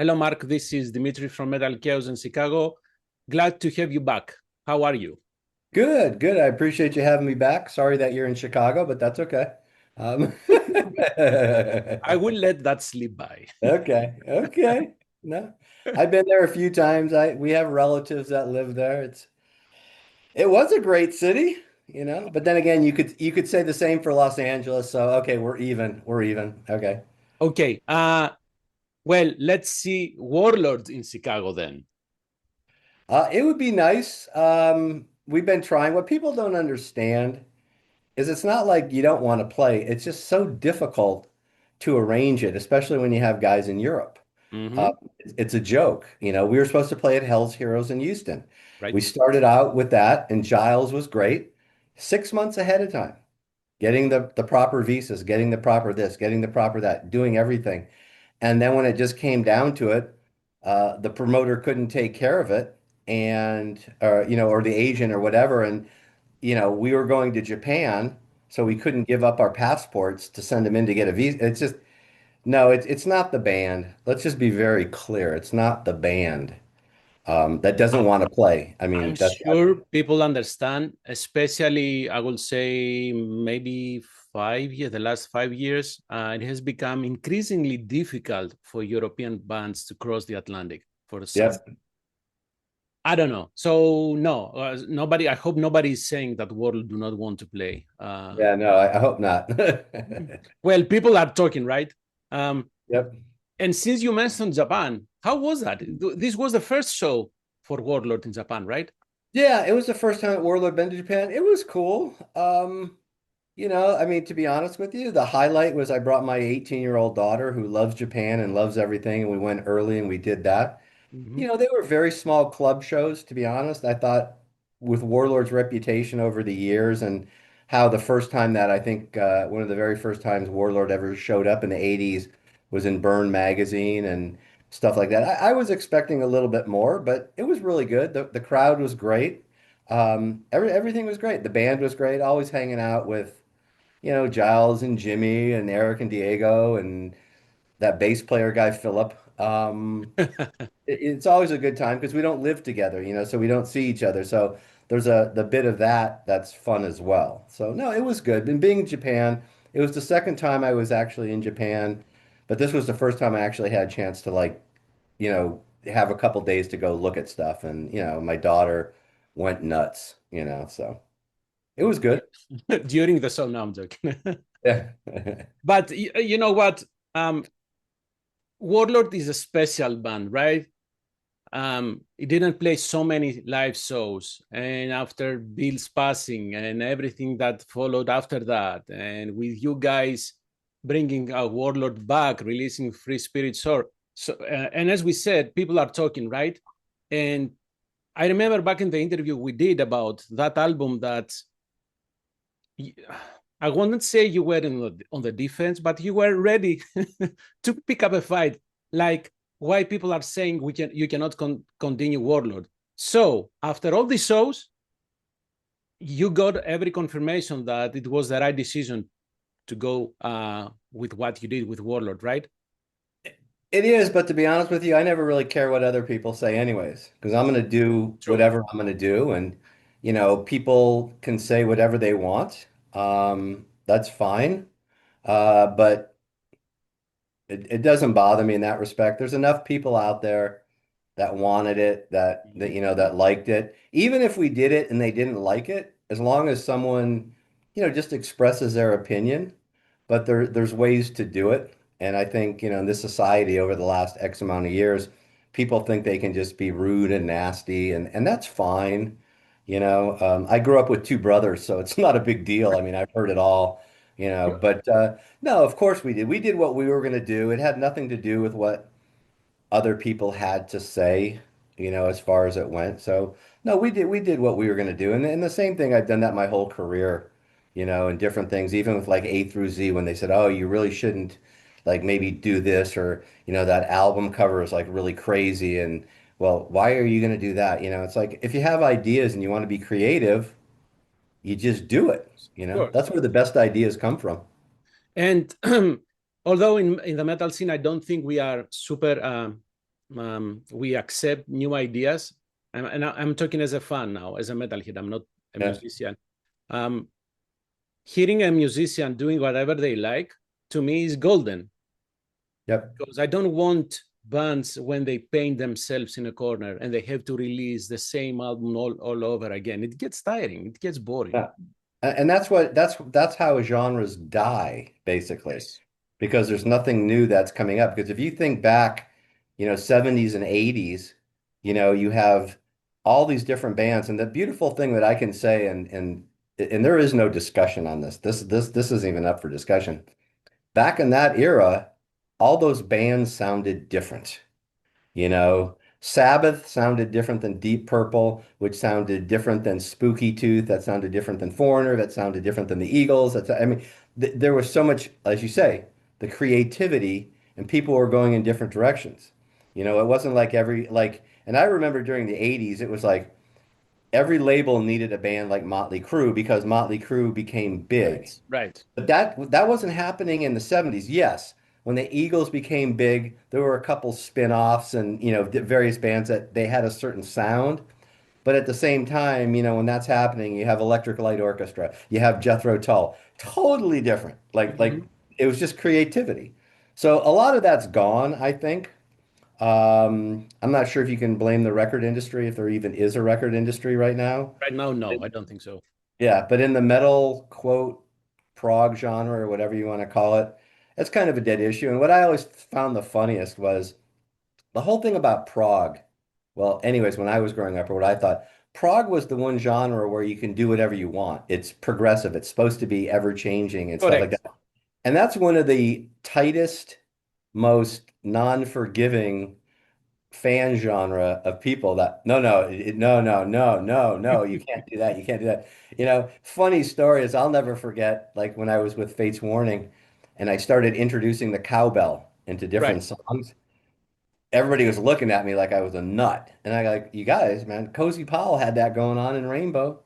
Hello, Mark. This is Dimitri from Metalkaoz in Chicago. Glad to have you back. How are you? Good, good. I appreciate you having me back. Sorry that you're in Chicago, but that's okay. Um, I will let that slip by. okay, okay. No, I've been there a few times. We have relatives that live there. It was a great city, but then again, you could say the same for Los Angeles. So okay, we're even. We're even. Okay. Okay. Well, let's see Warlord in Chicago then. It would be nice. We've been trying. What people don't understand is it's not like you don't want to play. It's just so difficult to arrange it, especially when you have guys in Europe. Uh, Mm-hmm. it's a joke. We were supposed to play at Hell's Heroes in Houston. Right. We started out with that, and Giles was great. 6 months ahead of time, getting the proper visas, getting the proper this, getting the proper that, doing everything. And then when it just came down to it, the promoter couldn't take care of it, or the agent or whatever, and we were going to Japan, so we couldn't give up our passports to send them in to get a visa. It's just, no, it's not the band. Let's just be very clear. It's not the band that doesn't want to play. I I'm mean, that's sure people understand, especially I will say maybe 5 years, the last 5 years, it has become increasingly difficult for European bands to cross the Atlantic for some. yep. I don't know. So no, nobody. I hope nobody is saying that World do not want to play. Yeah, no, I hope not. Well, people are talking, right? Um, Yep. and since you mentioned Japan, how was that? This was the first show for Warlord in Japan, right? Yeah, it was the first time Warlord been to Japan. It was cool. I mean, to be honest with you, the highlight was I brought my 18-year-old daughter who loves Japan and loves everything, and we went early and we did that. Mm-hmm. They were very small club shows, to be honest. I thought with Warlord's reputation over the years and how the first time that I think one of the very first times Warlord ever showed up in the 80s was in Burn magazine and stuff like that. I was expecting a little bit more, but it was really good. The crowd was great. Everything was great. The band was great. Always hanging out with, Giles and Jimmy and Eric and Diego and that bass player guy, Philip. It's always a good time because we don't live together, so we don't see each other. So there's the bit of that's fun as well. So no, it was good. And being in Japan, it was the second time I was actually in Japan, but this was the first time I actually had a chance to have a couple days to go look at stuff. And my daughter went nuts, so it was good. During the show, no, I'm joking. Yeah. But you know what? Warlord is a special band, right? He didn't play so many live shows, and after Bill's passing and everything that followed after that, and with you guys bringing a Warlord back, releasing Free Spirit Soar. So, and as we said, people are talking, right? And I remember back in the interview we did about that album that I wouldn't say you were on the defense, but you were ready to pick up a fight. Like why people are saying you cannot continue Warlord. So after all these shows, you got every confirmation that it was the right decision to go with what you did with Warlord, right? It is, but to be honest with you, I never really care what other people say anyways, because I'm going to do True. whatever I'm going to do. And, people can say whatever they want. That's fine. But it doesn't bother me in that respect. There's enough people out there that wanted it, that liked it. Even if we did it and they didn't like it, as long as someone, just expresses their opinion, but there's ways to do it. And I think, in this society over the last X amount of years, people think they can just be rude and nasty, and that's fine. I grew up with two brothers, so it's not a big deal. I mean, I've heard it all, but no, of course we did. We did what we were going to do. It had nothing to do with what other people had to say, as far as it went. So no, we did what we were going to do. And the same thing, I've done that my whole career, in different things, even with like A through Z, when they said, oh, you really shouldn't like maybe do this, or, that album cover is like really crazy. And well, why are you going to do that? It's like if you have ideas and you want to be creative, you just do it. Of course. That's where the best ideas come from. And although in the metal scene, I don't think we are super. we accept new ideas. I'm talking as a fan now, as a metalhead. I'm not a Yeah. musician. Um, Hearing a musician doing whatever they like, to me, is golden, Yep. because I don't want bands when they paint themselves in a corner and they have to release the same album all over again. It gets tiring. It gets boring. Yeah. And that's how genres die, basically, Yes. because there's nothing new that's coming up. Because if you think back, 70s and 80s, you have all these different bands. And the beautiful thing that I can say, and there is no discussion on this. This isn't even up for discussion. Back in that era, all those bands sounded different. Sabbath sounded different than Deep Purple, which sounded different than Spooky Tooth, that sounded different than Foreigner, that sounded different than the Eagles. I mean, there was so much, as you say, the creativity, and people were going in different directions. It wasn't like and I remember during the 80s, it was like every label needed a band like Motley Crue because Motley Crue became Right. big. Right. But that wasn't happening in the 70s. Yes, when the Eagles became big, there were a couple spin-offs and various bands that they had a certain sound. But at the same time, when that's happening, you have Electric Light Orchestra, you have Jethro Tull, totally different. Like Mhm. it was just creativity. So a lot of that's gone, I think. I'm not sure if you can blame the record industry, if there even is a record industry right now. Right now, no, I don't think so. Yeah, but in the metal quote prog genre or whatever you want to call it, it's kind of a dead issue. And what I always found the funniest was the whole thing about prog. Well, anyways, when I was growing up, or what I thought, prog was the one genre where you can do whatever you want. It's progressive. It's supposed to be ever changing and stuff like Correct. that. And that's one of the tightest, most non-forgiving fan genre of people that no, you can't do that, you can't do that. Funny story is I'll never forget, like when I was with Fates Warning and I started introducing the cowbell into Right. different songs. Everybody was looking at me like I was a nut, and I like, you guys, man, Cozy Powell had that going on in Rainbow.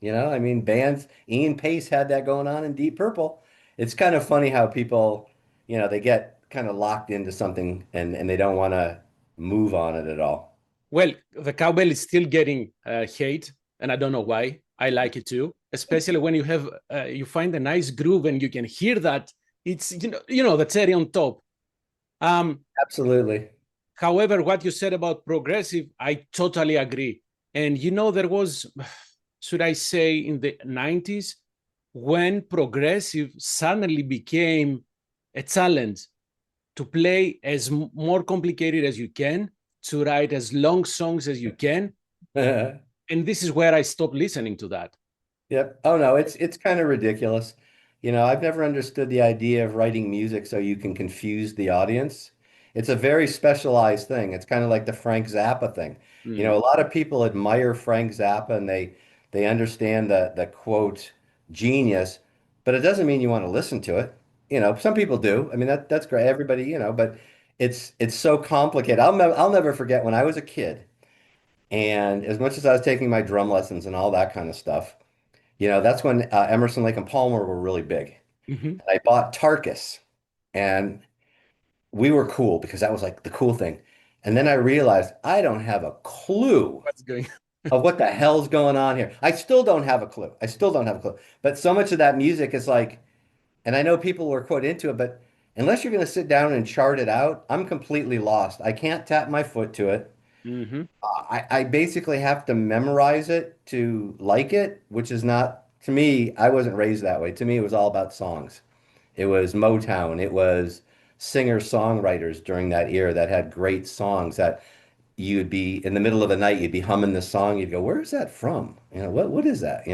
I mean, bands, Ian Pace had that going on in Deep Purple. It's kind of funny how people, they get kind of locked into something and they don't want to move on it at all. Well, the cowbell is still getting hate, and I don't know why. I like it too, especially when you find a nice groove and you can hear that it's the cherry on top. Um, Absolutely. However, what you said about progressive, I totally agree. And there was, should I say, in the 90s, when progressive suddenly became a challenge to play as more complicated as you can, to write as long songs as you can. And this is where I stopped listening to that. Yep. Oh no, it's kind of ridiculous. I've never understood the idea of writing music so you can confuse the audience. It's a very specialized thing. It's kind of like the Frank Zappa thing. Mm. A lot of people admire Frank Zappa and they understand the quote genius, but it doesn't mean you want to listen to it. Some people do. I mean that's great. Everybody, but it's so complicated. I'll never forget when I was a kid, and as much as I was taking my drum lessons and all that kind of stuff. That's when Emerson, Lake and Palmer were really big. Mhm. I bought Tarkus, and we were cool because that was like the cool thing. And then I realized I don't have a clue What's going of what the hell's going on here. I still don't have a clue. I still don't have a clue. But so much of that music is like, and I know people were quite into it, but unless you're going to sit down and chart it out, I'm completely lost. I can't tap my foot to it. Mm-hmm. I basically have to memorize it to like it, which is not, to me, I wasn't raised that way. To me, it was all about songs. It was Motown. It was singer-songwriters during that era that had great songs that you'd be in the middle of the night, you'd be humming this song. You'd go, where's that from? What is that?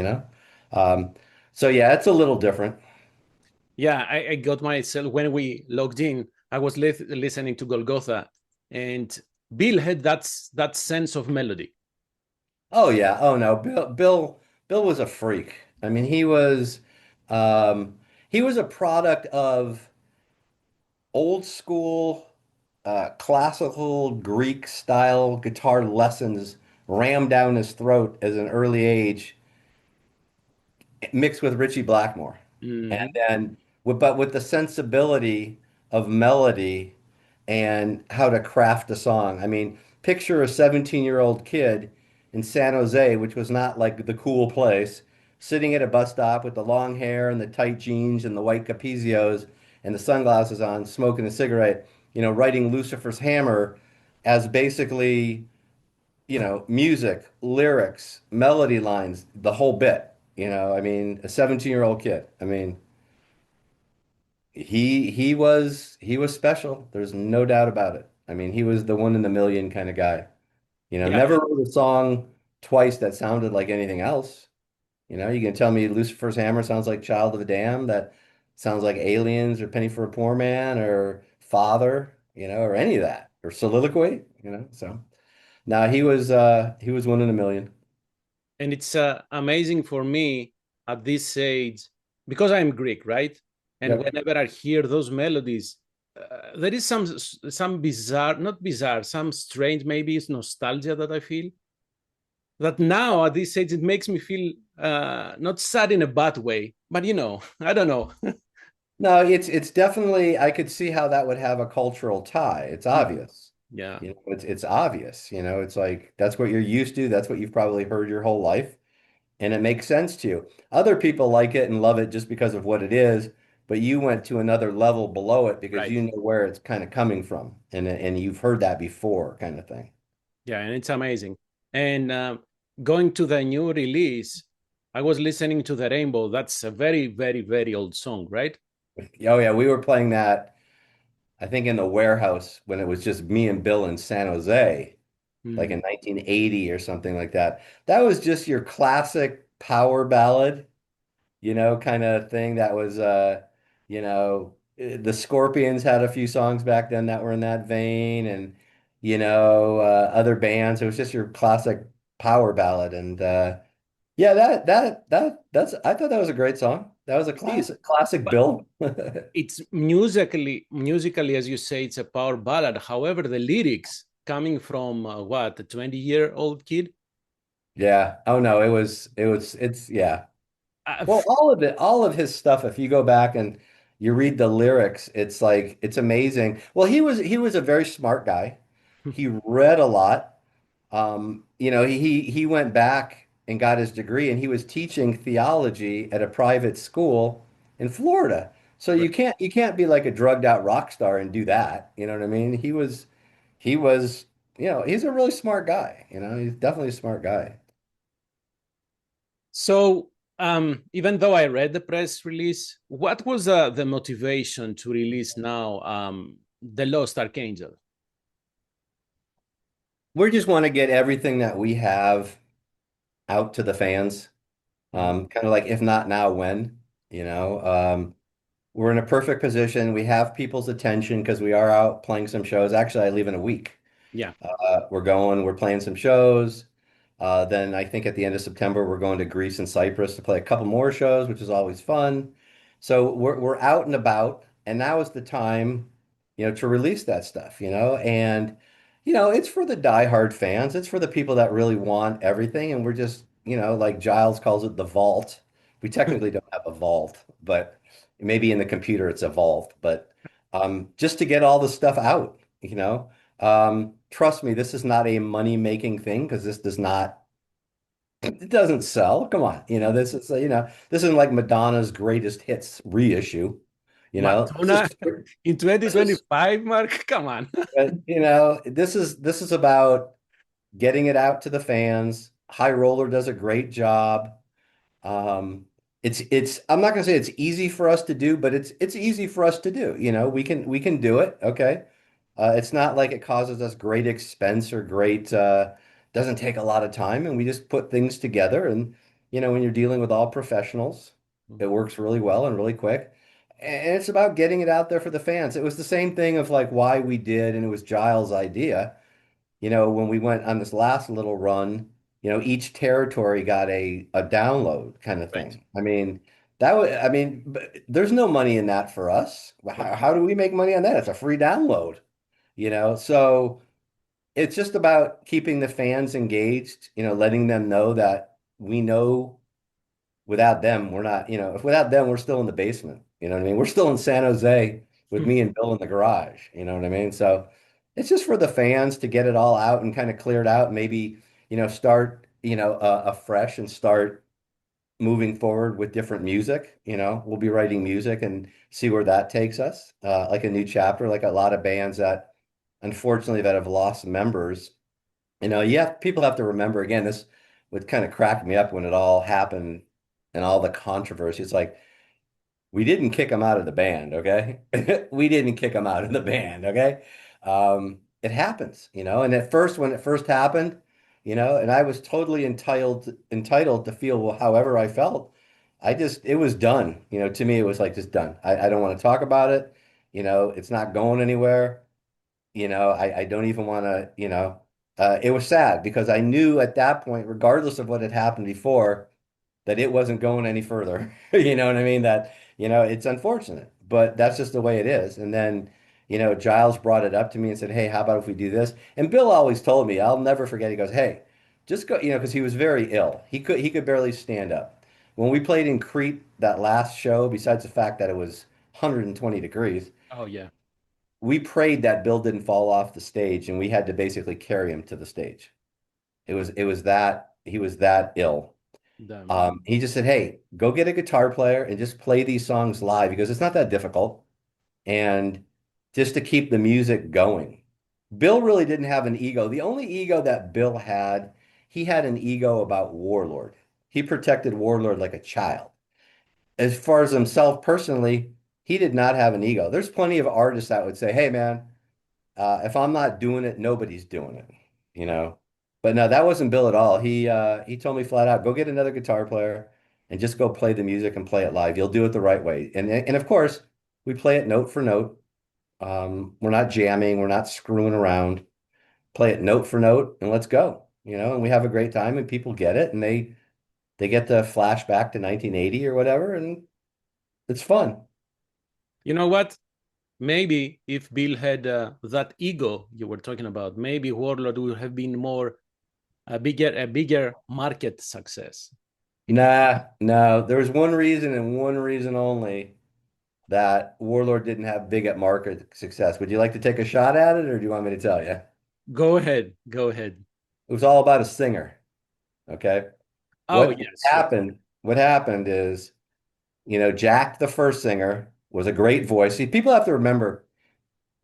Um, so yeah, it's a little different. Yeah, I got myself when we logged in. I was listening to Golgotha, and Bill had that sense of melody. Oh yeah. Oh no. Bill was a freak. I mean, um, he was a product of old school classical Greek style guitar lessons rammed down his throat as an early age, mixed with Richie Blackmore. And Mm-hmm. then, but with the sensibility of melody and how to craft a song. I mean, picture a 17-year-old kid in San Jose, which was not like the cool place, sitting at a bus stop with the long hair and the tight jeans and the white capizios and the sunglasses on, smoking a cigarette, writing Lucifer's Hammer as basically, music, lyrics, melody lines, the whole bit. I mean, a 17-year-old kid. I mean, he was special. There's no doubt about it. I mean, he was the one in the million kind of guy. Yeah, Never wrote a song twice that sounded like anything else. You can tell me Lucifer's Hammer sounds like Child of the Damned, that sounds like Aliens or Penny for a Poor Man or Father, or any of that, or Soliloquy, So now he was one in a million. and it's amazing for me at this age because I'm Greek, right? And Yep. whenever I hear those melodies, there is some bizarre, not bizarre, some strange, maybe it's nostalgia that I feel. That now at this age it makes me feel not sad in a bad way, but I don't know. No, it's definitely I could see how that would have a cultural tie. It's Mhm. obvious. Yeah, It's obvious. It's like that's what you're used to. That's what you've probably heard your whole life, and it makes sense to you. Other people like it and love it just because of what it is, but you went to another level below it because right. you know where it's kind of coming from, and you've heard that before, kind of thing. Yeah, and it's amazing. And going to the new release, I was listening to the Rainbow. That's a very, very, very old song, right? Oh yeah, we were playing that, I think in the warehouse when it was just me and Bill in San Jose, like Mm, in 1980 or something like that. That was just your classic power ballad, kind of thing that was the Scorpions had a few songs back then that were in that vein and other bands. It was just your classic power ballad and yeah, that's I thought that was a great song. That was a it is, classic but Bill. it's musically, as you say, it's a power ballad. However, the lyrics coming from what, a 20-year-old kid? Yeah. Oh no, it's yeah. Uh, Well, all of his stuff, if you go back and you read the lyrics, it's like it's amazing. Well, he was a very smart guy. He read a lot. He went back and got his degree, and he was teaching theology at a private school in Florida. So you can't be like a drugged out rock star and do that. You know what I mean? He was he's a really smart guy. He's definitely a smart guy. So, even though I read the press release, what was the motivation to release now the Lost Archangel? We just want to get everything that we have out to the fans. Mhm. Kind of like, if not now, when? We're in a perfect position. We have people's attention because we are out playing some shows. Actually, I leave in a week. Yeah. We're playing some shows. Then I think at the end of September, we're going to Greece and Cyprus to play a couple more shows, which is always fun. So we're out and about, and now is the time, to release that stuff, and it's for the diehard fans. It's for the people that really want everything, and we're just, like Giles calls it the vault. We technically don't have a vault, but maybe in the computer it's a vault, but just to get all the stuff out. Trust me, this is not a money-making thing because this does not, it doesn't sell. Come on. This isn't like Madonna's greatest hits reissue. This is, Madonna in this is, 2025, Mark? Come on. this is about getting it out to the fans. High Roller does a great job. Um, I'm not gonna say it's easy for us to do, but it's easy for us to do. We can do it. Okay. It's not like it causes us great expense or great doesn't take a lot of time, and we just put things together. And when you're dealing with all professionals, it works really well and really quick. And it's about getting it out there for the fans. It was the same thing of like why we did, and it was Giles' idea when we went on this last little run, each territory got a download kind of Right. thing. But there's no money in that for us. How do we make money on that? It's a free download, So it's just about keeping the fans engaged, letting them know that we know without them, we're not, if without them, we're still in the basement. You know what I mean? We're still in San Jose with me and Bill in the garage. You know what I mean? So it's just for the fans to get it all out and kind of clear it out. Maybe, start, afresh and start moving forward with different music. We'll be writing music and see where that takes us. Like a new chapter, like a lot of bands that unfortunately that have lost members. People have to remember again, this would kind of crack me up when it all happened and all the controversy. It's like, we didn't kick him out of the band, okay? We didn't kick him out of the band, okay? It happens, and at first, when it first happened, and I was totally entitled to feel however I felt. It was done. To me, it was like just done. I don't want to talk about it. It's not going anywhere. I don't even want to, it was sad because I knew at that point, regardless of what had happened before, that it wasn't going any further. You know what I mean? That, it's unfortunate, but that's just the way it is. And then, Giles brought it up to me and said, "Hey, how about if we do this?" And Bill always told me, I'll never forget. He goes, "Hey, just go," because he was very ill. He could barely stand up. When we played in Crete that last show, besides the fact that it was 120 degrees, Oh yeah. we prayed that Bill didn't fall off the stage and we had to basically carry him to the stage. It was that he was that ill. Damn. He just said, "Hey, go get a guitar player and just play these songs live because it's not that difficult." And just to keep the music going. Bill really didn't have an ego. The only ego that Bill had, he had an ego about Warlord. He protected Warlord like a child. As far as himself personally, he did not have an ego. There's plenty of artists that would say, "Hey, man, if I'm not doing it, nobody's doing it," you know. But no, that wasn't Bill at all. He told me flat out, "Go get another guitar player and just go play the music and play it live. You'll do it the right way." And of course, we play it note for note. We're not jamming, we're not screwing around. Play it note for note and let's go. And we have a great time and people get it and they get the flashback to 1980 or whatever, and it's fun. You know what? Maybe if Bill had that ego you were talking about, maybe Warlord would have been more a bigger market success. It would. Nah, no. There was one reason and one reason only that Warlord didn't have big at market success. Would you like to take a shot at it, or do you want me to tell you? Go ahead, go ahead. It was all about a singer. Okay. Oh What yes, sure. happened? What happened is, Jack, the first singer, was a great voice. See, people have to remember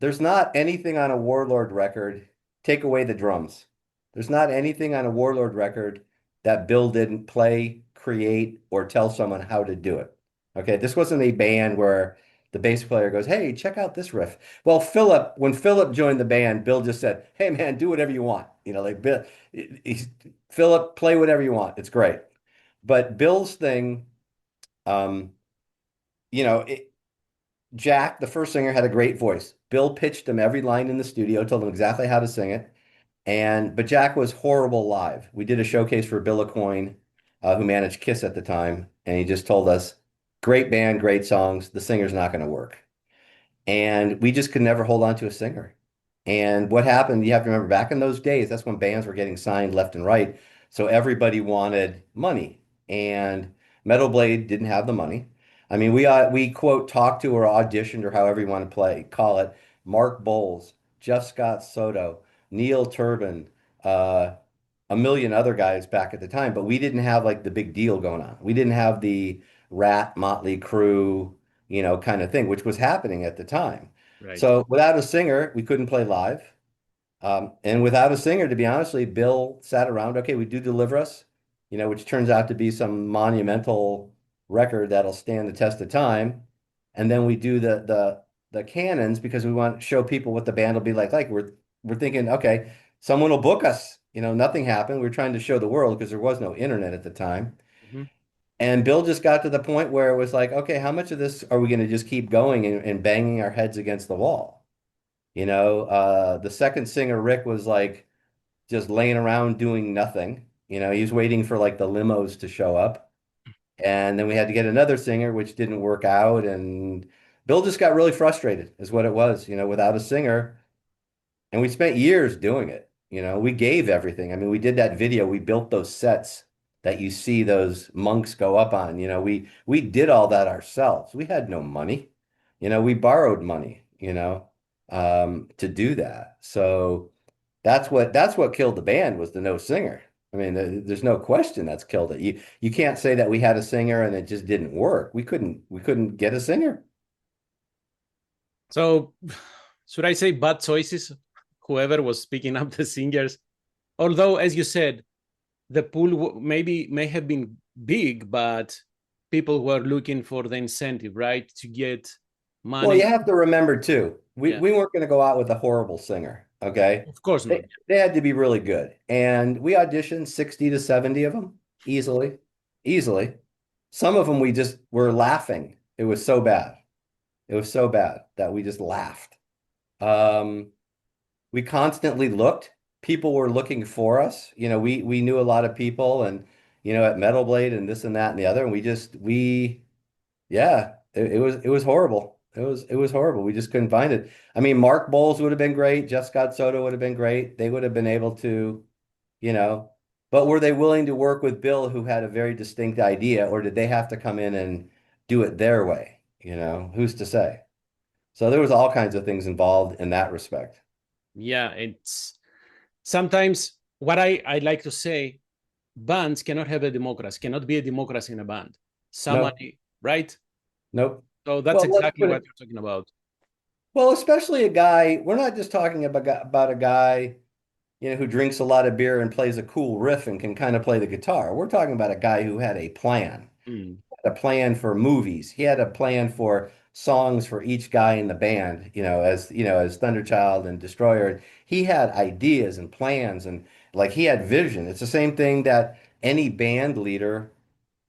there's not anything on a Warlord record, take away the drums. There's not anything on a Warlord record that Bill didn't play, create, or tell someone how to do it. Okay, this wasn't a band where the bass player goes, "Hey, check out this riff." Well, when Philip joined the band, Bill just said, "Hey, man, do whatever you want." Like Bill, Philip, play whatever you want. It's great. But Bill's thing, um, you know, it, Jack, the first singer, had a great voice. Bill pitched him every line in the studio, told him exactly how to sing it. But Jack was horrible live. We did a showcase for Bill Aucoin, who managed Kiss at the time, and he just told us, "Great band, great songs. The singer's not going to work." And we just could never hold on to a singer. And what happened, you have to remember back in those days, that's when bands were getting signed left and right. So everybody wanted money. And Metal Blade didn't have the money. I mean, we quote talked to or auditioned or however you want to call it, Mark Bowles, Jeff Scott Soto, Neil Turbin, uh, a million other guys back at the time, but we didn't have like the big deal going on. We didn't have the Rat, Motley Crue, kind of thing, which was happening at the time. Right. So without a singer, we couldn't play live. And without a singer, to be honestly, Bill sat around, "Okay, we do Deliver Us," which turns out to be some monumental record that'll stand the test of time. And then we do the canons because we want to show people what the band will be like. Like we're thinking, okay, someone will book us. Nothing happened. We're trying to show the world because there was no internet at the time. Mhm. And Bill just got to the point where it was like, okay, how much of this are we going to just keep going and banging our heads against the wall? The second singer, Rick, was like just laying around doing nothing. He was waiting for like the limos to show up. And then we had to get another singer, which didn't work out. And Bill just got really frustrated, is what it was, without a singer. And we spent years doing it. We gave everything. I mean, we did that video. We built those sets that you see those monks go up on. We did all that ourselves. We had no money. We borrowed money, to do that. So that's what killed the band was the no singer. I mean, there's no question that's killed it. You can't say that we had a singer and it just didn't work. We couldn't get a singer. So, should I say bad choices? Whoever was picking up the singers, although as you said, the pool maybe may have been big, but people were looking for the incentive, right, to get Well, you money. have to remember too, we, Yeah, we weren't going to go out with a horrible singer, okay? of course not. They had to be really good. And we auditioned 60 to 70 of them easily, easily. Some of them we just were laughing. It was so bad. It was so bad that we just laughed. Um, we constantly looked. People were looking for us. We knew a lot of people and at Metal Blade and this and that and the other. And we yeah, it was horrible. It was horrible. We just couldn't find it. I mean, Mark Bowles would have been great. Jeff Scott Soto would have been great. They would have been able to, you know, but were they willing to work with Bill, who had a very distinct idea, or did they have to come in and do it their way? Who's to say? So there was all kinds of things involved in that respect. Yeah, it's sometimes what I like to say, bands cannot have a democracy, cannot be a democracy in a band. No, Somebody, right? nope. So that's Well, let's exactly put what it. you're talking about. Well, especially a guy. We're not just talking about a guy, who drinks a lot of beer and plays a cool riff and can kind of play the guitar. We're talking about a guy who had a plan, Mm, a plan for movies. He had a plan for songs for each guy in the band, as Thunderchild and Destroyer. He had ideas and plans and like he had vision. It's the same thing that any band leader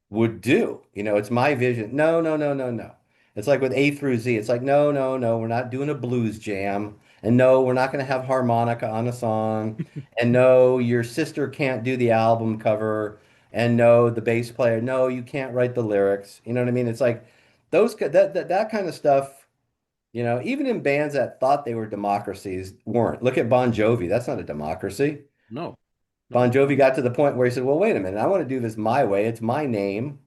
would do. It's my vision. No, no, no, no, no. It's like with A through Z. It's like, no, no, no, we're not doing a blues jam. And no, we're not going to have harmonica on a song. And no, your sister can't do the album cover. And no, the bass player, no, you can't write the lyrics. You know what I mean? It's like that kind of stuff, even in bands that thought they were democracies weren't. Look at Bon Jovi. That's not a democracy. no, Bon no. Jovi got to the point where he said, well, wait a minute, I want to do this my way. It's my name.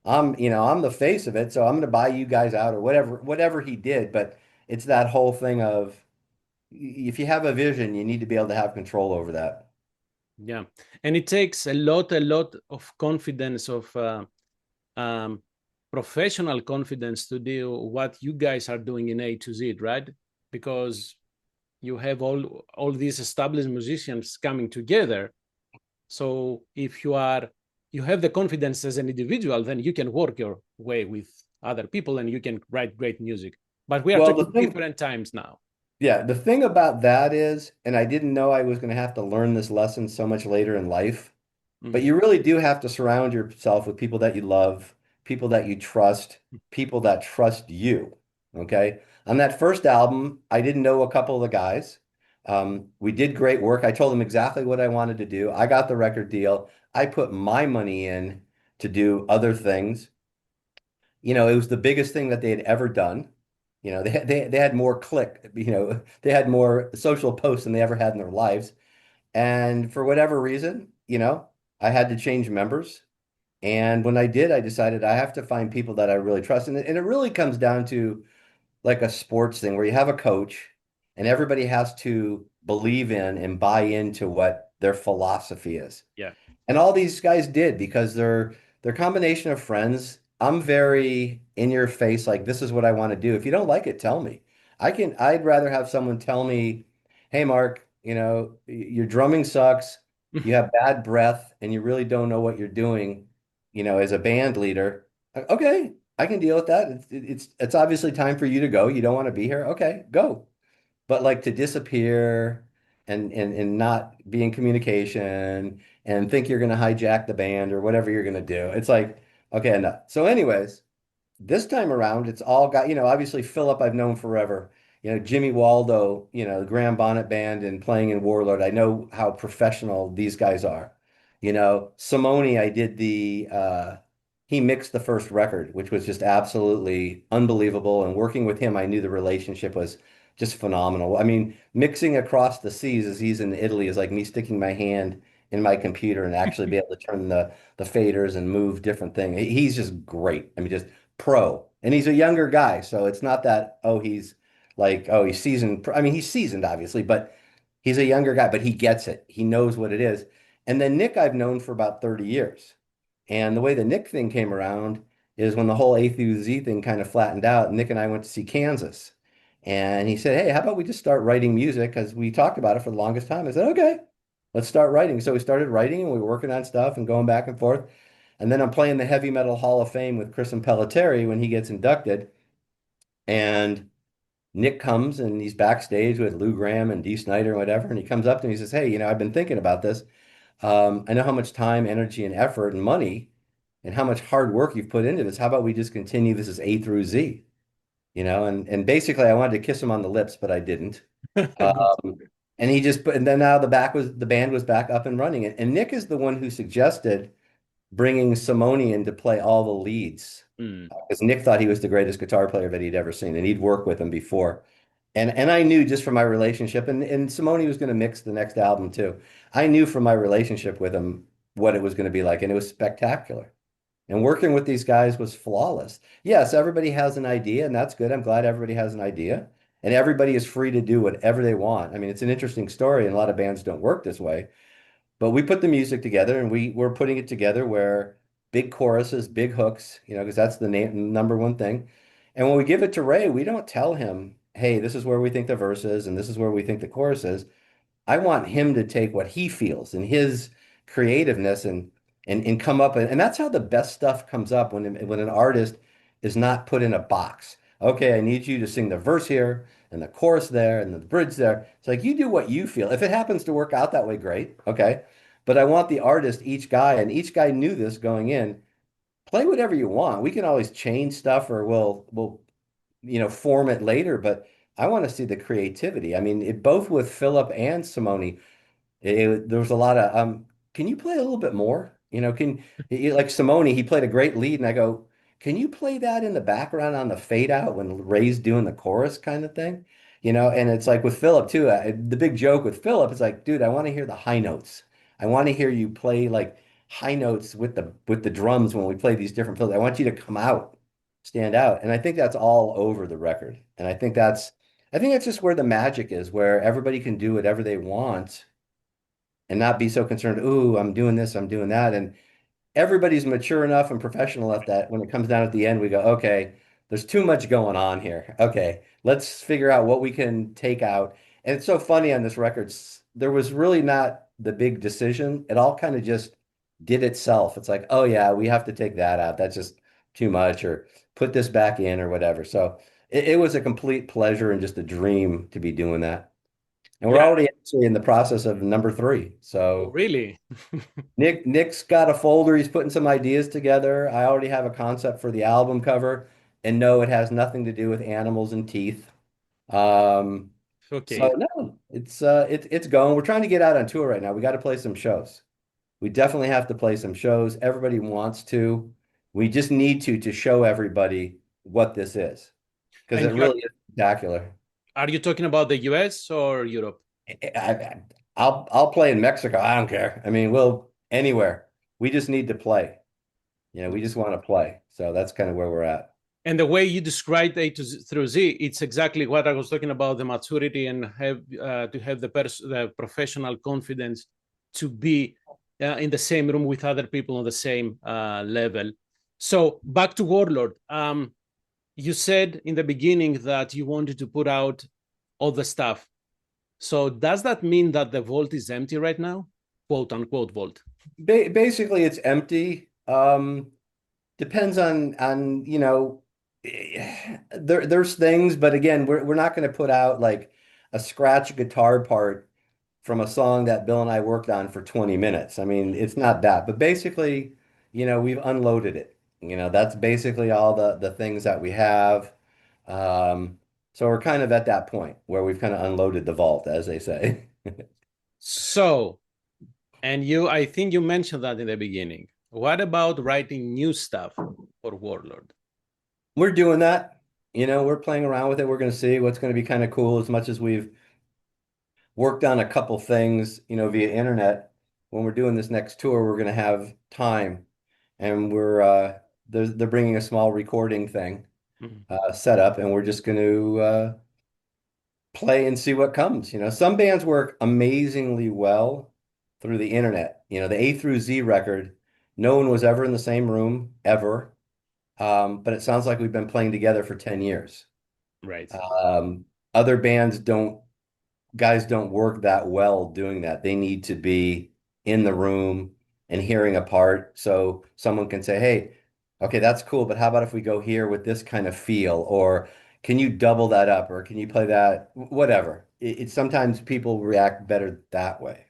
I'm the face of it, so I'm going to buy you guys out or whatever he did. But it's that whole thing of if you have a vision, you need to be able to have control over that. Yeah, and it takes a lot of confidence, of um, professional confidence to do what you guys are doing in A to Z, right? Because you have all these established musicians coming together. So if you have the confidence as an individual, then you can work your way with other people and you can write great music. But we are Well, the talking thing, different times now. yeah, the thing about that is, and I didn't know I was going to have to learn this lesson so much later in life. But Mhm. you really do have to surround yourself with people that you love, people that you trust, people that trust you. Okay. On that first album, I didn't know a couple of the guys. We did great work. I told them exactly what I wanted to do. I got the record deal. I put my money in to do other things. It was the biggest thing that they had ever done. They had more they had more social posts than they ever had in their lives. And for whatever reason, I had to change members. And when I did, I decided I have to find people that I really trust. And it really comes down to like a sports thing where you have a coach and everybody has to believe in and buy into what their philosophy is. Yeah. And all these guys did because they're a combination of friends. I'm very in your face, like this is what I want to do. If you don't like it, tell me. I'd rather have someone tell me, hey Mark, your drumming sucks, you have bad breath, and you really don't know what you're doing, as a band leader. Okay, I can deal with that. It's obviously time for you to go. You don't want to be here. Okay, go. But like to disappear and not be in communication and think you're going to hijack the band or whatever you're going to do. It's like, okay, enough. So anyways, this time around, it's all got, obviously Philip I've known forever. Jimmy Waldo, the Graham Bonnet Band and playing in Warlord. I know how professional these guys are. Simone, I did he mixed the first record, which was just absolutely unbelievable. And working with him, I knew the relationship was just phenomenal. I mean, mixing across the seas as he's in Italy is like me sticking my hand in my computer and actually be able to turn the faders and move different things. He's just great. I mean, just pro. And he's a younger guy, so it's not that, oh, he's like, oh, he's seasoned. I mean, he's seasoned, obviously, but he's a younger guy, but he gets it. He knows what it is. And then Nick, I've known for about 30 years. And the way the Nick thing came around is when the whole A through Z thing kind of flattened out, Nick and I went to see Kansas. And he said, hey, how about we just start writing music? Because we talked about it for the longest time. I said, okay, let's start writing. So we started writing and we were working on stuff and going back and forth. And then I'm playing the Heavy Metal Hall of Fame with Chris and Pelletieri when he gets inducted. And Nick comes and he's backstage with Lou Gramm and Dee Snider and whatever. And he comes up to me and he says, hey, I've been thinking about this. I know how much time, energy, and effort and money and how much hard work you've put into this. How about we just continue this as A through Z? And basically I wanted to kiss him on the lips, but I didn't. Good. Um, and he just put, and then now the band was back up and running. And Nick is the one who suggested bringing Simone in to play all the leads Mm. because Nick thought he was the greatest guitar player that he'd ever seen, and he'd worked with him before. And I knew just from my relationship, and Simone was going to mix the next album too. I knew from my relationship with him what it was going to be like, and it was spectacular. And working with these guys was flawless. Yes, everybody has an idea, and that's good. I'm glad everybody has an idea, and everybody is free to do whatever they want. I mean, it's an interesting story, and a lot of bands don't work this way. But we put the music together and we're putting it together where big choruses, big hooks, because that's the number one thing. And when we give it to Ray, we don't tell him, hey, this is where we think the verse is and this is where we think the chorus is. I want him to take what he feels and his creativeness and come up and that's how the best stuff comes up when an artist is not put in a box. Okay, I need you to sing the verse here and the chorus there and the bridge there. It's like you do what you feel. If it happens to work out that way, great. Okay. But I want the artist, and each guy knew this going in, play whatever you want. We can always change stuff or we'll form it later, but I want to see the creativity. I mean, both with Philip and Simone, there was a lot of can you play a little bit more? Like Simone, he played a great lead, and I go, can you play that in the background on the fade out when Ray's doing the chorus kind of thing? And it's like with Philip too. The big joke with Philip is like, dude, I want to hear the high notes. I want to hear you play like high notes with the drums when we play these different fills. I want you to come out, stand out. And I think that's all over the record. And I think that's just where the magic is, where everybody can do whatever they want and not be so concerned, ooh, I'm doing this, I'm doing that. And everybody's mature enough and professional enough that when it comes down at the end, we go, okay, there's too much going on here. Okay, let's figure out what we can take out. And it's so funny on this record, there was really not the big decision. It all kind of just did itself. It's like, oh yeah, we have to take that out. That's just too much, or put this back in or whatever. So it was a complete pleasure and just a dream to be doing that. And we're Yeah. already actually in the process of number three. Oh, So really? Nick's got a folder. He's putting some ideas together. I already have a concept for the album cover, and no, it has nothing to do with animals and teeth. Um, so Okay. no, it's going. We're trying to get out on tour right now. We got to play some shows. We definitely have to play some shows. Everybody wants to. We just need to show everybody what this is because it And really is spectacular. are you talking about the US or Europe? I'll play in Mexico. I don't care. I mean, we'll anywhere. We just need to play. We just want to play. So that's kind of where we're at. And the way you described through Z, it's exactly what I was talking about, the maturity and to have the professional confidence to be in the same room with other people on the same level. So back to Warlord. You said in the beginning that you wanted to put out all the stuff. So does that mean that the vault is empty right now? Quote unquote vault. Basically, it's empty. Depends on there's things, but again, we're not going to put out like a scratch guitar part from a song that Bill and I worked on for 20 minutes. I mean, it's not that, but basically, we've unloaded it. That's basically all the things that we have. Um, so we're kind of at that point where we've kind of unloaded the vault, as they say. So, and I think you mentioned that in the beginning. What about writing new stuff for Warlord? We're doing that. We're playing around with it. We're going to see what's going to be kind of cool as much as we've worked on a couple things, via internet. When we're doing this next tour, we're going to have time and they're bringing a small recording thing. Mhm. setup, and we're just going to play and see what comes. Some bands work amazingly well through the internet. The A through Z record, no one was ever in the same room ever. But it sounds like we've been playing together for 10 years. Right. Um, Other bands guys don't work that well doing that. They need to be in the room and hearing a part so someone can say, hey, okay, that's cool, but how about if we go here with this kind of feel? Or can you double that up? Or can you play that? Whatever. Sometimes people react better that way.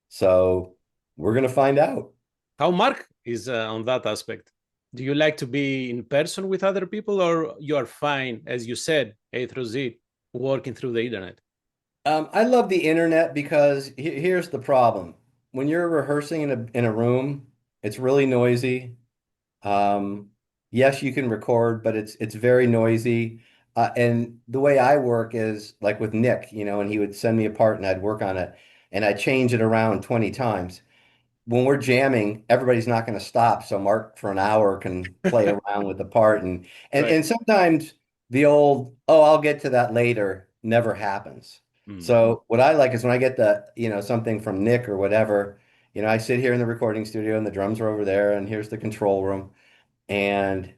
So we're going to find out. How Mark is on that aspect? Do you like to be in person with other people, or you are fine, as you said, A through Z, working through the internet? I love the internet because here's the problem. When you're rehearsing in a room, it's really noisy. Um, yes, you can record, but it's very noisy. And the way I work is like with Nick, and he would send me a part and I'd work on it and I'd change it around 20 times. When we're jamming, everybody's not going to stop. So Mark for an hour can play around with the part and Right. and sometimes the old, oh, I'll get to that later never happens. Mm. So what I like is when I get something from Nick or whatever, I sit here in the recording studio and the drums are over there and here's the control room. And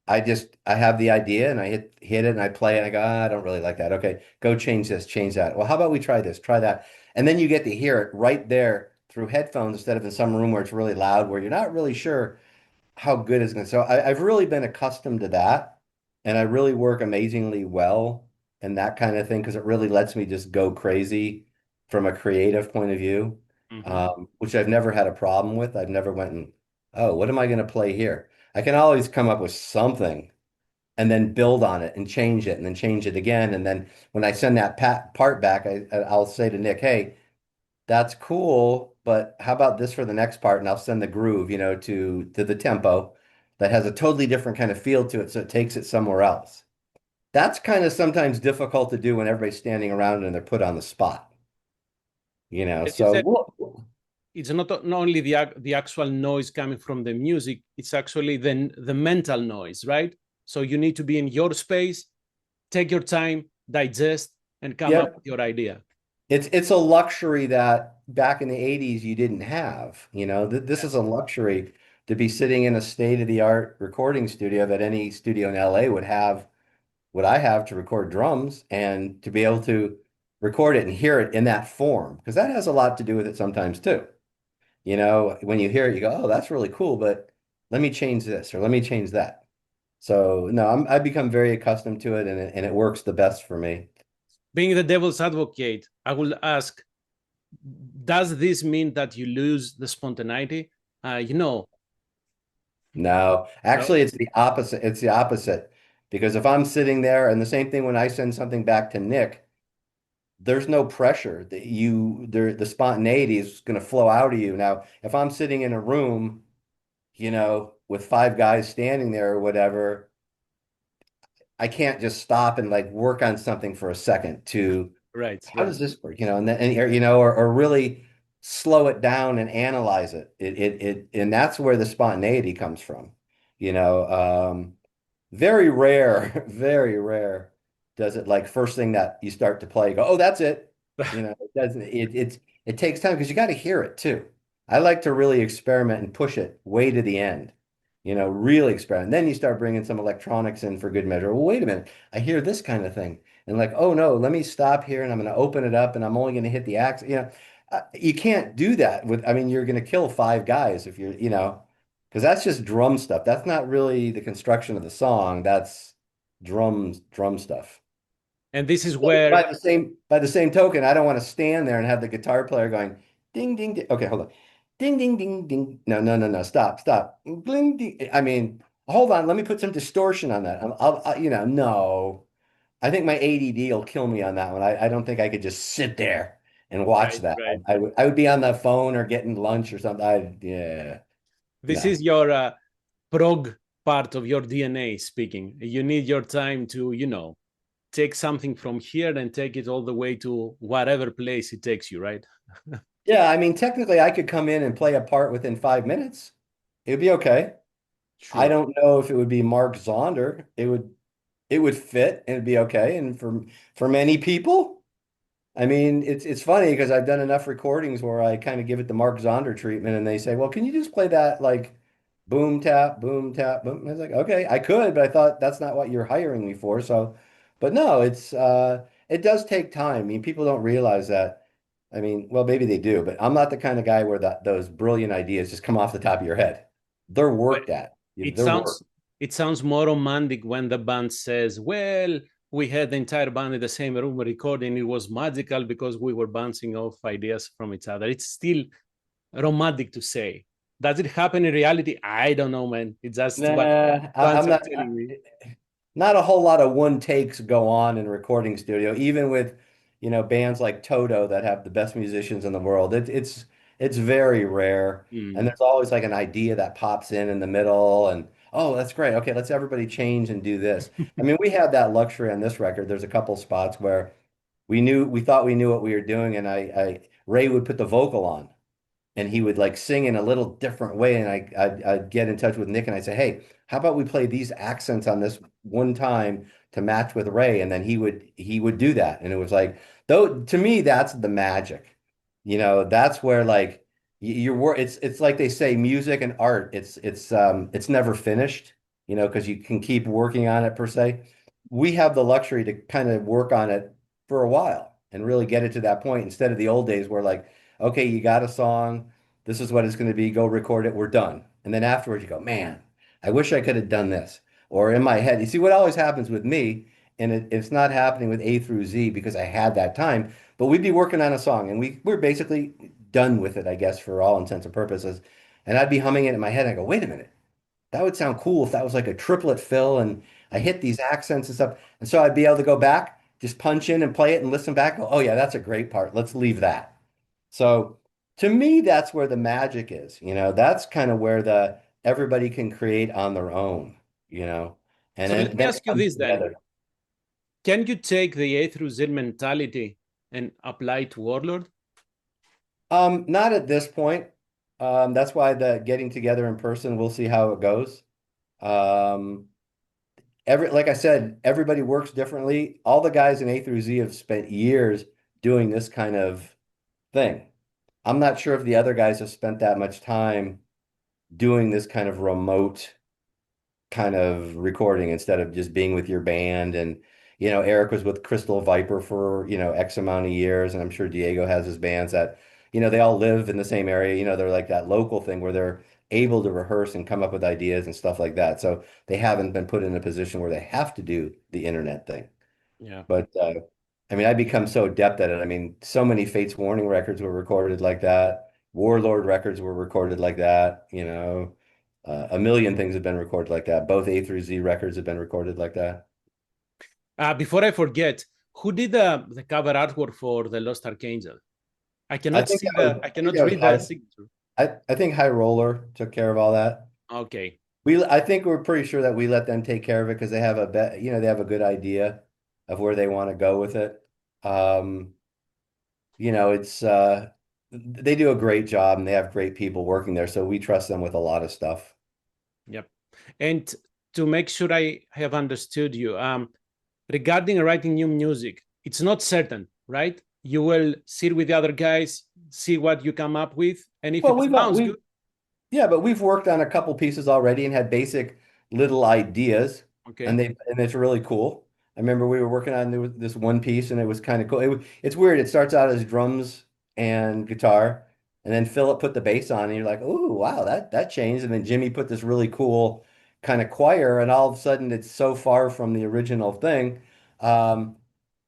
I have the idea and I hit it and I play it and I go, "Ah, I don't really like that. Okay, go change this, change that. Well, how about we try this, try that." And then you get to hear it right there through headphones instead of in some room where it's really loud, where you're not really sure how good it's going to. So I've really been accustomed to that, and I really work amazingly well and that kind of thing because it really lets me just go crazy from a creative point of view, Hmm. which I've never had a problem with. I've never went and, oh, what am I going to play here? I can always come up with something and then build on it and change it and then change it again. And then when I send that part back, I'll say to Nick, hey, that's cool, but how about this for the next part? And I'll send the groove, to the tempo that has a totally different kind of feel to it, so it takes it somewhere else. That's kind of sometimes difficult to do when everybody's standing around and they're put on the spot, As you So said, it's not only the actual noise coming from the music, it's actually the mental noise, right? So you need to be in your space, take your time, digest, and come up yep, with your idea. it's a luxury that back in the 80s you didn't have. This is a luxury to be sitting in a state-of-the-art recording studio that any studio in LA would have what I have to record drums and to be able to record it and hear it in that form, because that has a lot to do with it sometimes too. When you hear it, you go, oh, that's really cool, but let me change this or let me change that. So no, I've become very accustomed to it and it works the best for me. Being the devil's advocate, I will ask, does this mean that you lose the spontaneity? You know, No, no? actually, it's the opposite. It's the opposite. Because if I'm sitting there, and the same thing when I send something back to Nick, there's no pressure that the spontaneity is going to flow out of you. Now, if I'm sitting in a room, with five guys standing there or whatever, I can't just stop and like work on something for a second to Right, how right. does this work? And then, or really slow it down and analyze it. And that's where the spontaneity comes from. You know, very rare, very rare does it like first thing that you start to play, you go, oh, that's it. It doesn't, it takes time because you got to hear it too. I like to really experiment and push it way to the end, really experiment. Then you start bringing some electronics in for good measure. Well, wait a minute. I hear this kind of thing. And like, oh no, let me stop here and I'm going to open it up and I'm only going to hit the axe. You can't do that I mean, you're going to kill five guys if because that's just drum stuff. That's not really the construction of the song. That's drum stuff. And this is So where by the same token, I don't want to stand there and have the guitar player going ding ding ding. Okay, hold on. Ding ding ding ding. No, no, no, no. Stop, stop. Bling ding. I mean, hold on. Let me put some distortion on that. No. I think my ADD will kill me on that one. I don't think I could just sit there and watch right, that. right. I would be on the phone or getting lunch or something. Yeah, This no. is your prog part of your DNA speaking. You need your time to, take something from here and take it all the way to whatever place it takes you, right? Yeah, I mean, technically, I could come in and play a part within 5 minutes. It would be okay. I Sure. don't know if it would be Mark Zonder. It would. it would fit and it'd be okay. And for many people, I mean, it's funny because I've done enough recordings where I kind of give it the Mark Zonder treatment, and they say, "Well, can you just play that like boom tap boom?" And I was like, "Okay, I could, but I thought that's not what you're hiring me for." So, but no, it does take time. I mean, people don't realize that. I mean, well, maybe they do, but I'm not the kind of guy where those brilliant ideas just come off the top of your head. They're Well, worked at. it They're sounds work. it sounds more romantic when the band says, "Well, we had the entire band in the same room recording. It was magical because we were bouncing off ideas from each other." It's still romantic to say. Does it happen in reality? I don't know, man. It's just what Nah, bands I'm are not. telling me. Not a whole lot of one takes go on in a recording studio, even with, bands like Toto that have the best musicians in the world. It's very rare. And Mm. there's always like an idea that pops in the middle and oh, that's great. Okay, let's everybody change and do this. I mean, we have that luxury on this record. There's a couple spots where we thought we knew what we were doing, and Ray would put the vocal on and he would like sing in a little different way. And I'd get in touch with Nick and I'd say, hey, how about we play these accents on this one time to match with Ray? And then he would do that. And it was like, though, to me, that's the magic. That's where like your work, it's like they say music and art, it's never finished, because you can keep working on it per se. We have the luxury to kind of work on it for a while and really get it to that point instead of the old days where like, okay, you got a song. This is what it's going to be. Go record it. We're done. And then afterwards, you go, man, I wish I could have done this. Or in my head, you see what always happens with me, and it's not happening with A through Z because I had that time, but we'd be working on a song and we're basically done with it, I guess, for all intents and purposes. And I'd be humming it in my head. And I go, wait a minute, that would sound cool if that was like a triplet fill and I hit these accents and stuff. And so I'd be able to go back, just punch in and play it and listen back. Go, oh yeah, that's a great part. Let's leave that. So to me, that's where the magic is. That's kind of where the everybody can create on their own, you know, and So let me then it ask you comes this then. together. Can you take the A through Z mentality and apply it to Warlord? Not at this point. That's why the getting together in person, we'll see how it goes. Um, like I said, everybody works differently. All the guys in A through Z have spent years doing this kind of thing. I'm not sure if the other guys have spent that much time doing this kind of remote kind of recording instead of just being with your band. And, Eric was with Crystal Viper for, X amount of years. And I'm sure Diego has his bands that, they all live in the same area. They're like that local thing where they're able to rehearse and come up with ideas and stuff like that. So they haven't been put in a position where they have to do the internet thing. Yeah. But I mean, I become so adept at it. I mean, so many Fates Warning records were recorded like that. Warlord records were recorded like that. A million things have been recorded like that. Both A through Z records have been recorded like that. Before I forget, who did the cover artwork for the Lost Archangel? I I cannot think see that was, I I think cannot that was read the high. signature. I think High Roller took care of all that. Okay. I think we're pretty sure that we let them take care of it because they have they have a good idea of where they want to go with it. Um, it's they do a great job and they have great people working there, so we trust them with a lot of stuff. Yep. And to make sure I have understood you, regarding writing new music, it's not certain, right? You will sit with the other guys, see what you come up with, and if Well, it sounds good, yeah, but we've worked on a couple pieces already and had basic little ideas, okay. and it's really cool. I remember we were working on this one piece, and it was kind of cool. It's weird. It starts out as drums and guitar, and then Philip put the bass on, and you're like, "Oh, wow, that changed." And then Jimmy put this really cool kind of choir, and all of a sudden, it's so far from the original thing. Um,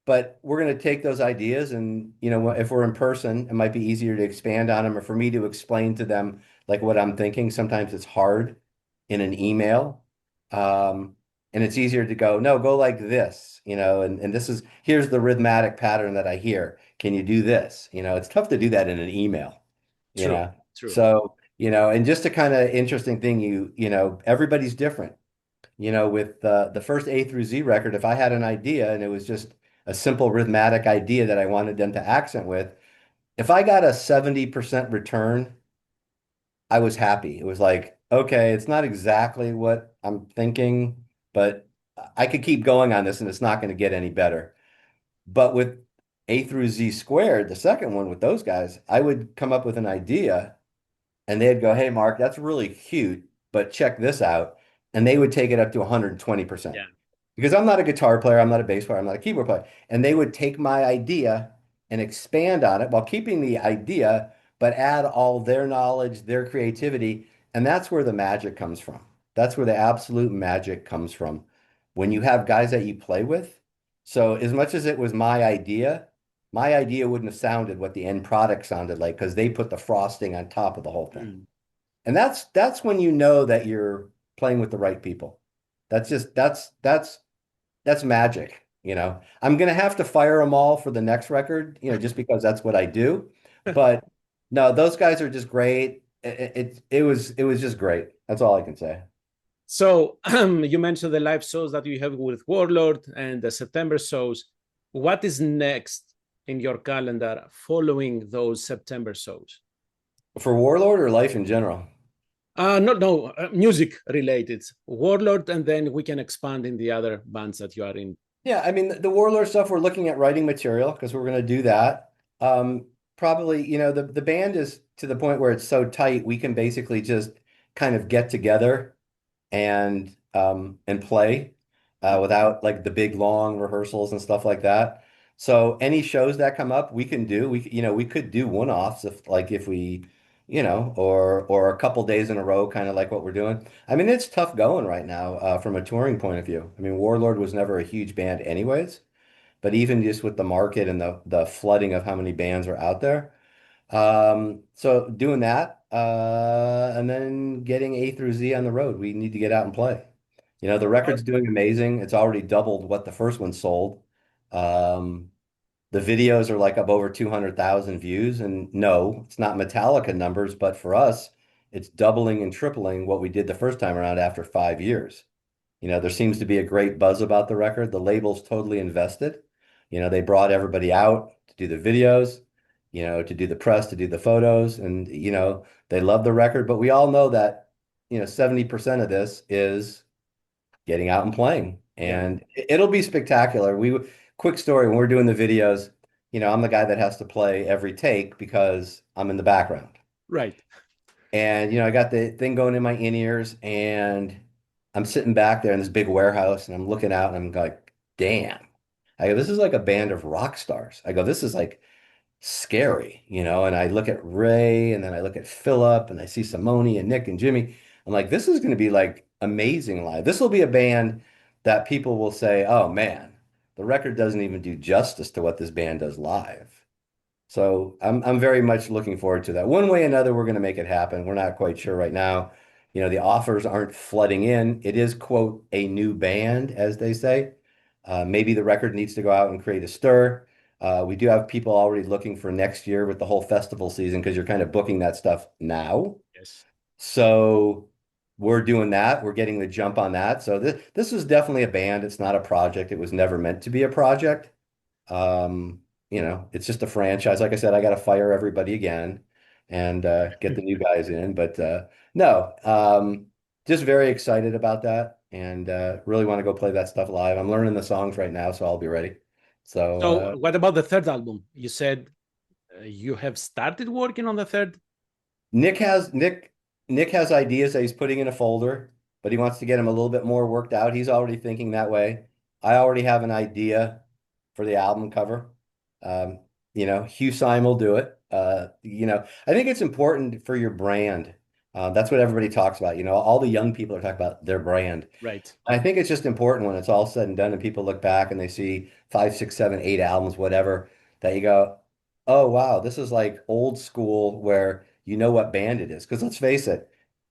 but we're going to take those ideas and, if we're in person, it might be easier to expand on them or for me to explain to them like what I'm thinking. Sometimes it's hard in an email. Um, and it's easier to go, no, go like this, and here's the rhythmic pattern that I hear. Can you do this? It's tough to do that in an email, you True, know? true. So, and just a kind of interesting thing, everybody's different. With the first A through Z record, if I had an idea and it was just a simple rhythmic idea that I wanted them to accent with, if I got a 70% return, I was happy. It was like, okay, it's not exactly what I'm thinking, but I could keep going on this and it's not going to get any better. But with A through Z squared, the second one with those guys, I would come up with an idea and they'd go, "Hey, Mark, that's really cute, but check this out." And they would take it up to 120%. Yeah. Because I'm not a guitar player, I'm not a bass player, I'm not a keyboard player. And they would take my idea and expand on it while keeping the idea, but add all their knowledge, their creativity. And that's where the magic comes from. That's where the absolute magic comes from. When you have guys that you play with. So as much as it was my idea wouldn't have sounded what the end product sounded like because they put the frosting on top of the whole thing. Mm. And that's when you know that you're playing with the right people. That's just that's magic, you know. I'm gonna have to fire them all for the next record, you know, just because that's what I do. But no, those guys are just great. It was just great. That's all I can say. So you mentioned the live shows that you have with Warlord and the September shows. What is next in your calendar following those September shows? For Warlord or life in general? Music related. Warlord, and then we can expand in the other bands that you are in. Yeah, I mean the Warlord stuff, we're looking at writing material because we're gonna do that. Probably, you know, the band is to the point where it's so tight we can basically just kind of get together and play without like the big long rehearsals and stuff like that. So any shows that come up, we can do. We could do one-offs if we, or a couple days in a row, kind of like what we're doing. I mean, it's tough going right now from a touring point of view. I mean, Warlord was never a huge band anyways, but even just with the market and the flooding of how many bands are out there. So doing that, and then getting A through Z on the road. We need to get out and play. You know, the record's doing amazing. It's already doubled what the first one sold. Um, the videos are like up over 200,000 views. And no, it's not Metallica numbers, but for us, it's doubling and tripling what we did the first time around after 5 years. You know, there seems to be a great buzz about the record. The label's totally invested. You know, they brought everybody out to do the videos, to do the press, to do the photos, and they love the record. But we all know that 70% of this is getting out and playing, Yeah, and it'll be spectacular. Quick story, when we're doing the videos, I'm the guy that has to play every take because I'm in the background. right. And I got the thing going in my in-ears, and I'm sitting back there in this big warehouse, and I'm looking out, and I'm like, damn. I go, this is like a band of rock stars. I go, this is like scary, and I look at Ray, and then I look at Philip, and I see Simone and Nick and Jimmy. I'm like, this is going to be like amazing live. This will be a band that people will say, oh man, the record doesn't even do justice to what this band does live. So I'm very much looking forward to that. One way or another, we're going to make it happen. We're not quite sure right now. The offers aren't flooding in. It is, quote, a new band, as they say. Maybe the record needs to go out and create a stir. We do have people already looking for next year with the whole festival season because you're kind of booking that stuff now. Yes. So we're doing that. We're getting the jump on that. So this is definitely a band. It's not a project. It was never meant to be a project. It's just a franchise. Like I said, I got to fire everybody again and get the new guys in. But no, just very excited about that and really want to go play that stuff live. I'm learning the songs right now, so I'll be ready. So what about the third album? You said you have started working on the third? Nick has ideas that he's putting in a folder, but he wants to get them a little bit more worked out. He's already thinking that way. I already have an idea for the album cover. Hugh Syme will do it. I think it's important for your brand. That's what everybody talks about. All the young people are talking about their brand. Right. I think it's just important when it's all said and done and people look back and they see 5, 6, 7, 8 albums, whatever, that you go, oh, wow, this is like old school where you know what band it is. Because let's face it,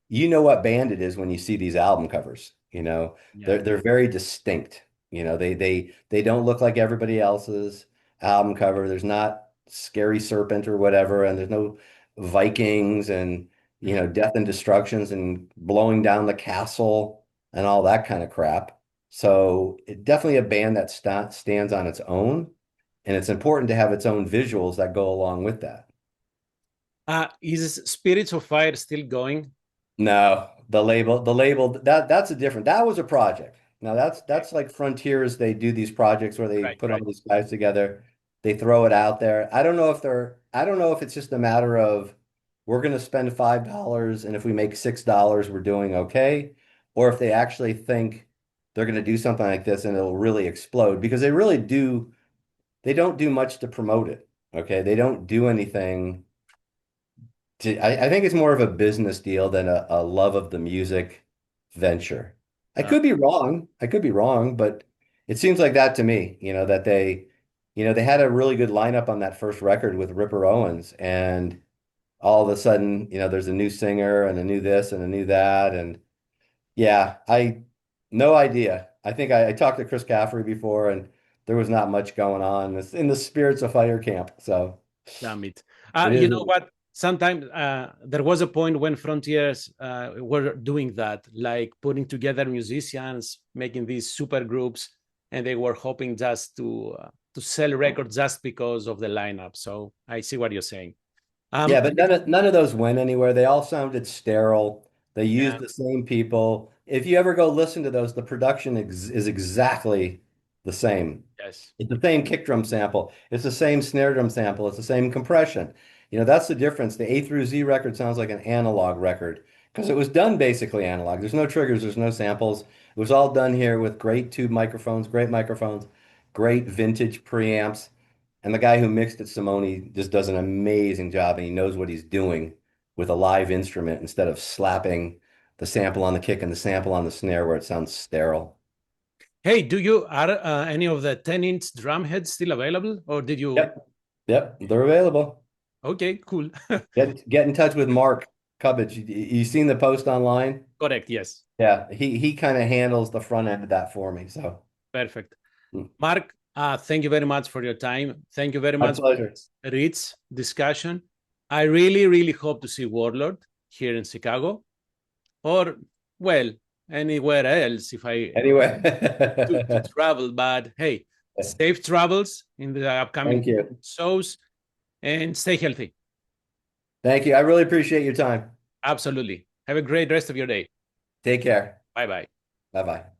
you know what band it is when you see these album covers. Yeah. They're very distinct. They don't look like everybody else's album cover. There's not Scary Serpent or whatever, and there's no Vikings and death and destructions and blowing down the castle and all that kind of crap. So definitely a band that stands on its own, and it's important to have its own visuals that go along with that. Is Spirits of Fire still going? No, the label, that's a different, that was a project. Now that's like Frontiers. They do these projects where they Right, put all right. these guys together. They throw it out there. I don't know if it's just a matter of we're going to spend $5 and if we make $6, we're doing okay, or if they actually think they're going to do something like this and it'll really explode because they don't do much to promote it. Okay. They don't do anything I think it's more of a business deal than a love of the music venture. I Uh, could be wrong. I could be wrong, but it seems like that to me, that they had a really good lineup on that first record with Ripper Owens, and all of a sudden, there's a new singer and a new this and a new that. And yeah, no idea. I think I talked to Chris Caffrey before, and there was not much going on. It's in the Spirits of Fire camp. So Damn it. it You is. know what? Sometimes there was a point when Frontiers were doing that, like putting together musicians, making these super groups, and they were hoping just to sell records just because of the lineup. So I see what you're saying. Yeah, but none of those went anywhere. They all sounded sterile. They used Yeah, the same people. If you ever go listen to those, the production is exactly the same. yes. It's the same kick drum sample. It's the same snare drum sample. It's the same compression. That's the difference. The A through Z record sounds like an analog record because it was done basically analog. There's no triggers, there's no samples. It was all done here with great tube microphones, great vintage preamps. And the guy who mixed it, Simone, just does an amazing job and he knows what he's doing with a live instrument instead of slapping the sample on the kick and the sample on the snare where it sounds sterile. Hey, are any of the 10-inch drum heads still available, or did you? Yep. Yep. They're available. Okay, cool. Get in touch with Mark Cubbage. You seen the post online? Correct. Yes. Yeah, he kind of handles the front end of that for me. So Perfect. mm, Mark, thank you very much for your time. Thank you very my much for pleasure. this rich discussion. I really, really hope to see Warlord here in Chicago, or, well, anywhere else if I Anyway, to travel. But hey, safe travels in the upcoming thank you. shows and stay healthy. Thank you. I really appreciate your time. Absolutely. Have a great rest of your day. Take care. Bye bye. Bye bye.